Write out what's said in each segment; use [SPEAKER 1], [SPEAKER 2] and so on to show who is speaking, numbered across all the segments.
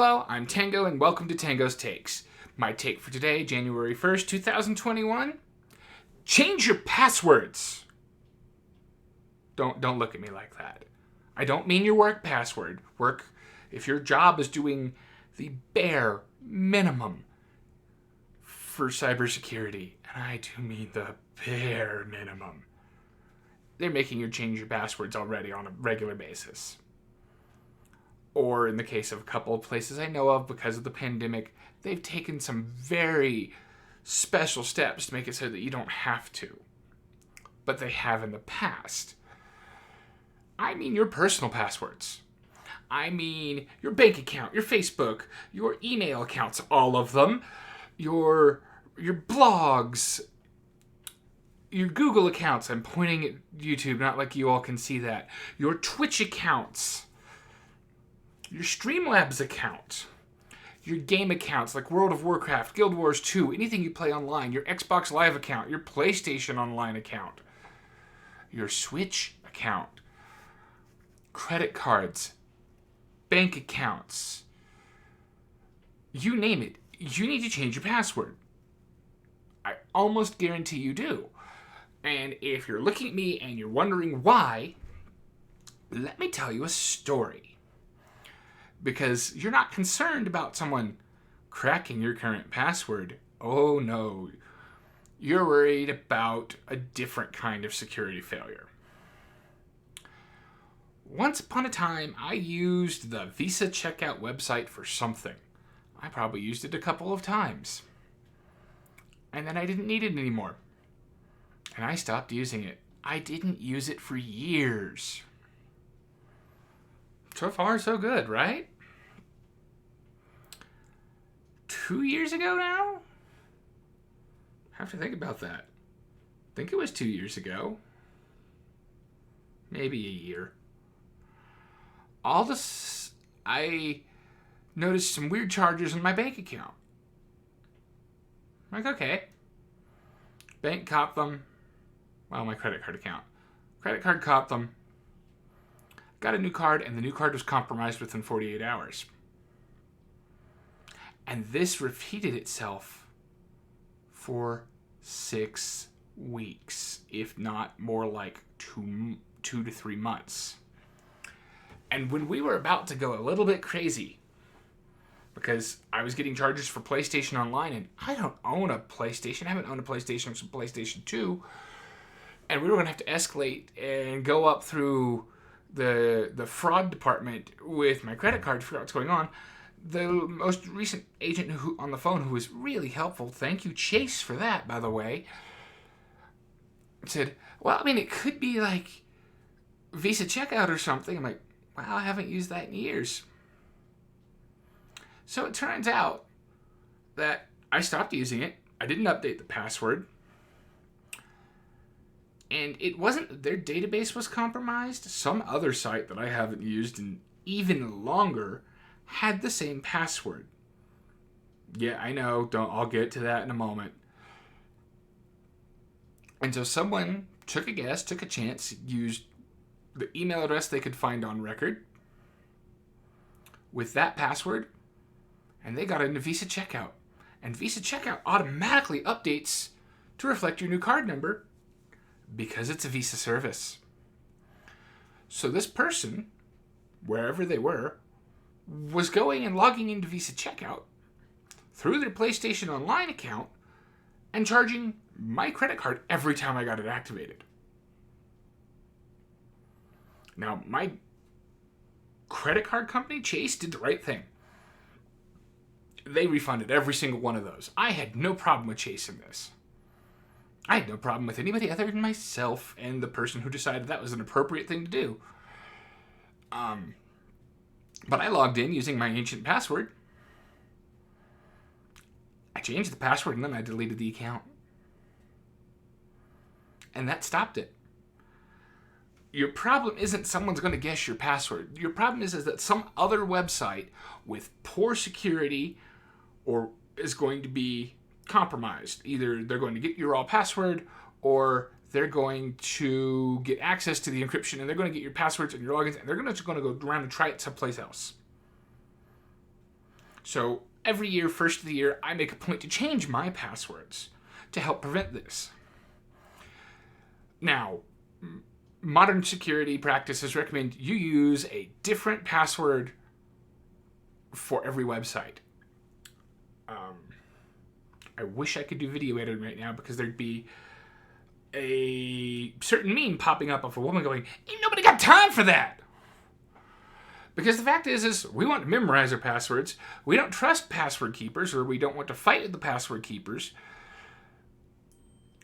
[SPEAKER 1] Hello, I'm Tango, and welcome to Tango's Takes. My take for today, January 1st, 2021. Change your passwords. Don't look at me like that. I don't mean your work password. If your job is doing the bare minimum for cybersecurity, and I do mean the bare minimum, they're making you change your passwords already on a regular basis. Or in the case of a couple of places I know of, because of the pandemic, they've taken some very special steps to make it so that you don't have to. But they have in the past. I mean your personal passwords. I mean your bank account, your Facebook, your email accounts, all of them, your blogs, your Google accounts. I'm pointing at YouTube, not like you all can see that. Your Twitch accounts. Your Streamlabs account, your game accounts like World of Warcraft, Guild Wars 2, anything you play online, your Xbox Live account, your PlayStation Online account, your Switch account, credit cards, bank accounts, you name it, you need to change your password. I almost guarantee you do. And if you're looking at me and you're wondering why, let me tell you a story. Because you're not concerned about someone cracking your current password. Oh no. You're worried about a different kind of security failure. Once upon a time, I used the Visa checkout website for something. I probably used it a couple of times. And then I didn't need it anymore. And I stopped using it. I didn't use it for years. So far, so good, right? 2 years ago now? I have to think about that. I think it was 2 years ago. Maybe a year. I noticed some weird charges on my bank account. I'm like, okay. Bank caught them. Well, my credit card account. Credit card caught them. Got a new card, and the new card was compromised within 48 hours. And this repeated itself for 6 weeks, if not more like two to 3 months. And when we were about to go a little bit crazy, because I was getting charges for PlayStation Online, and I don't own a PlayStation. I haven't owned a PlayStation since PlayStation 2. And we were going to have to escalate and go up through the fraud department with my credit card to figure out what's going on. The most recent agent on the phone, who was really helpful, thank you, Chase, for that, by the way, said, well, I mean, it could be like Visa checkout or something. I'm like, well, I haven't used that in years. So it turns out that I stopped using it. I didn't update the password. And it wasn't that their database was compromised. Some other site that I haven't used in even longer had the same password. Yeah, I know. I'll get to that in a moment. And so someone took a guess, took a chance, used the email address they could find on record with that password, and they got into Visa Checkout. And Visa Checkout automatically updates to reflect your new card number because it's a Visa service. So this person, wherever they were, was going and logging into Visa Checkout through their PlayStation Online account and charging my credit card every time I got it activated. Now, my credit card company, Chase, did the right thing. They refunded every single one of those. I had no problem with Chase in this. I had no problem with anybody other than myself and the person who decided that was an appropriate thing to do. But I logged in using my ancient password. I changed the password and then I deleted the account. And that stopped it. Your problem isn't someone's going to guess your password. Your problem is that some other website with poor security or is going to be compromised. Either they're going to get your raw password, or they're going to get access to the encryption, and they're going to get your passwords and your logins, and they're just going to go around and try it someplace else. So every year, first of the year, I make a point to change my passwords to help prevent this. Now, modern security practices recommend you use a different password for every website. I wish I could do video editing right now because there'd be a certain meme popping up of a woman going, "Ain't nobody got time for that." Because the fact is we want to memorize our passwords. We don't trust password keepers, or we don't want to fight with the password keepers.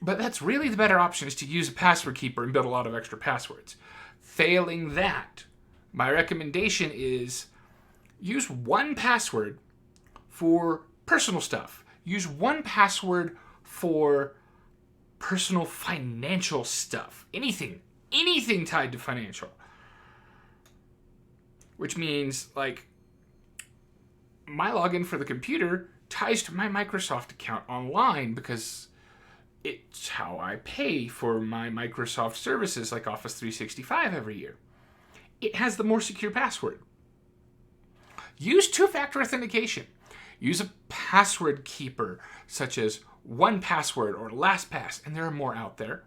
[SPEAKER 1] But that's really the better option, is to use a password keeper and build a lot of extra passwords. Failing that, my recommendation is use one password for personal stuff. Use one password for personal financial stuff. Anything tied to financial. Which means, like, my login for the computer ties to my Microsoft account online because it's how I pay for my Microsoft services like Office 365 every year. It has the more secure password. Use two-factor authentication. Use a password keeper such as 1Password or LastPass, and there are more out there.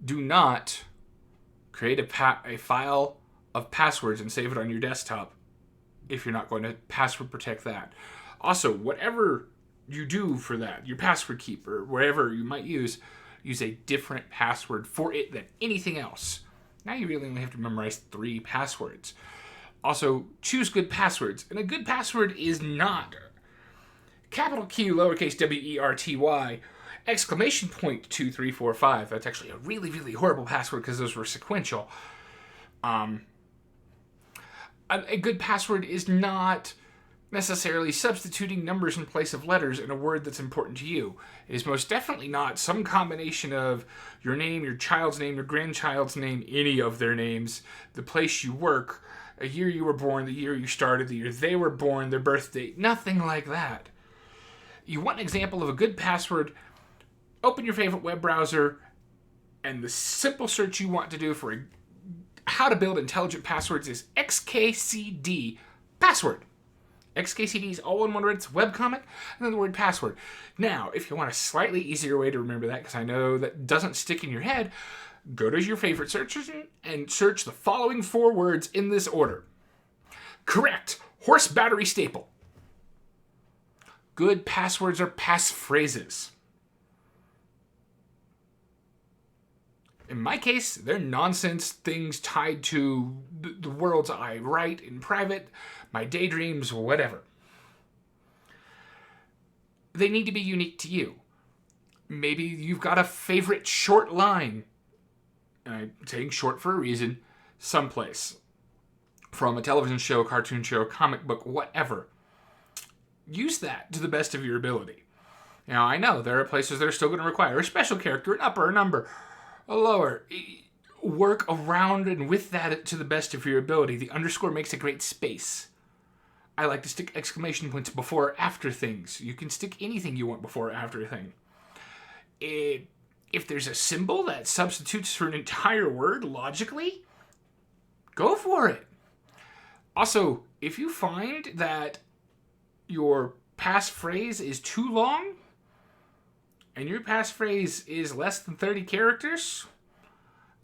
[SPEAKER 1] Do not create a file of passwords and save it on your desktop if you're not going to password protect that. Also, whatever you do for that, your password keeper, wherever you might use a different password for it than anything else. Now you really only have to memorize 3 passwords. Also, choose good passwords. And a good password is not capital Q, lowercase WERTY, exclamation point 2345. That's actually a really, really horrible password because those were sequential. A good password is not necessarily substituting numbers in place of letters in a word that's important to you. It is most definitely not some combination of your name, your child's name, your grandchild's name, any of their names, the place you work, a year you were born, the year you started, the year they were born, their birth date, nothing like that. You want an example of a good password? Open your favorite web browser, and the simple search you want to do for how to build intelligent passwords is XKCD password. XKCD is all in one word. It's a webcomic, and then the word password. Now, if you want a slightly easier way to remember that, because I know that doesn't stick in your head, go to your favorite search engine and search the following 4 words in this order. Correct. Horse battery staple. Good passwords are passphrases. In my case, they're nonsense things tied to the worlds I write in private, my daydreams, whatever. They need to be unique to you. Maybe you've got a favorite short line, and I'm saying short for a reason, someplace. From a television show, cartoon show, comic book, whatever. Use that to the best of your ability. Now, I know there are places that are still going to require a special character, an upper, a number, a lower. Work around and with that to the best of your ability. The underscore makes a great space. I like to stick exclamation points before or after things. You can stick anything you want before or after a thing. If there's a symbol that substitutes for an entire word logically, go for it. Also, if you find that your passphrase is too long, and your passphrase is less than 30 characters,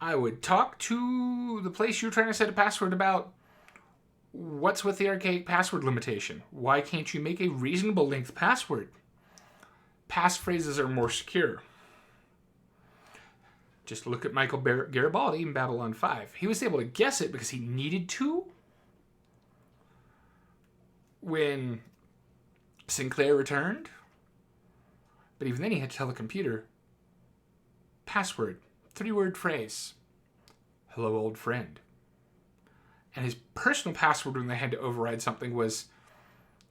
[SPEAKER 1] I would talk to the place you're trying to set a password about what's with the archaic password limitation. Why can't you make a reasonable length password? Passphrases are more secure. Just look at Michael Garibaldi in Babylon 5. He was able to guess it because he needed to. When Sinclair returned, but even then he had to tell the computer, password, 3-word phrase, hello old friend. And his personal password when they had to override something was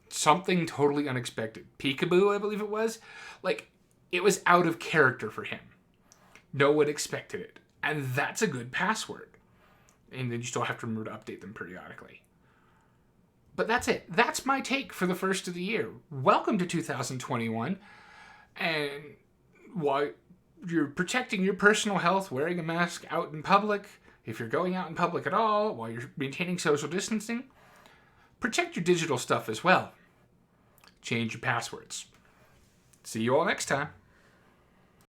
[SPEAKER 1] something totally unexpected. Peekaboo, I believe it was. Like, it was out of character for him. No one expected it. And that's a good password. And then you still have to remember to update them periodically. But that's it. That's my take for the first of the year. Welcome to 2021. And while you're protecting your personal health, wearing a mask out in public, if you're going out in public at all, while you're maintaining social distancing, protect your digital stuff as well. change your passwords. See you all next time.